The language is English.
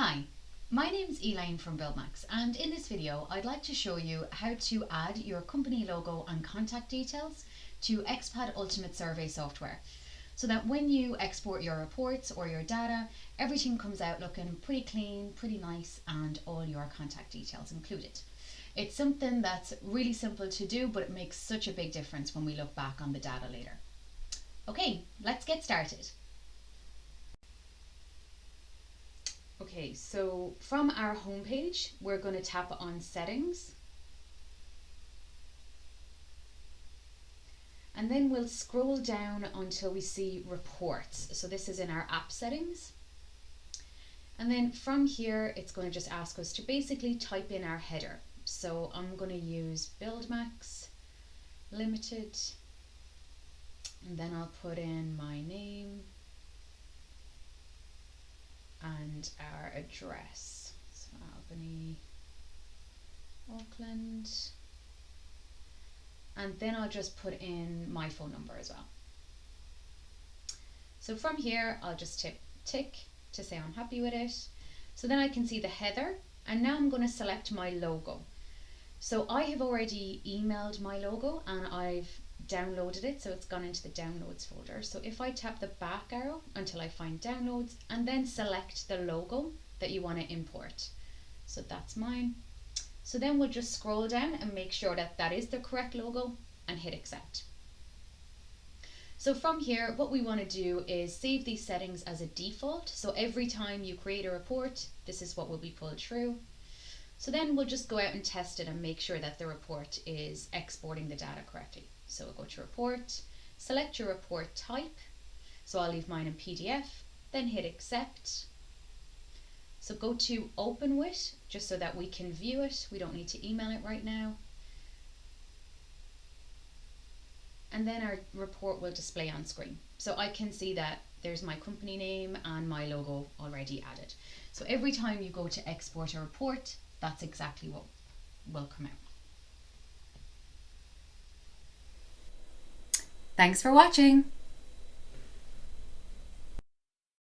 Hi, my name is Elaine from GeoMax, and in this video I'd like to show you how to add your company logo and contact details to X-PAD Ultimate Survey software, so that when you export your reports or your data, everything comes out looking pretty clean, pretty nice, and all your contact details included. It's something that's really simple to do, but it makes such a big difference when we look back on the data later. Okay, let's get started. Okay, so from our homepage, we're going to tap on Settings. And then we'll scroll down until we see Reports. So this is in our app settings. And then from here, it's going to just ask us to basically type in our header. So I'm going to use BuildMax Limited. And then I'll put in my name and our address. So Albany, Auckland. And then I'll just put in my phone number as well. So from here, I'll just tick to say I'm happy with it. So then I can see the header, and now I'm going to select my logo. So I have already emailed my logo and I've downloaded it, so it's gone into the downloads folder. So if I tap the back arrow until I find downloads and then select the logo that you want to import. So that's mine. So then we'll just scroll down and make sure that that is the correct logo and hit accept. So from here, what we want to do is save these settings as a default. So every time you create a report, this is what will be pulled through. So then we'll just go out and test it and make sure that the report is exporting the data correctly. So we'll go to Report, select your report type. So I'll leave mine in PDF, then hit accept. So go to Open With, just so that we can view it. We don't need to email it right now. And then our report will display on screen. So I can see that there's my company name and my logo already added. So every time you go to export a report, that's exactly what will come out. Thanks for watching.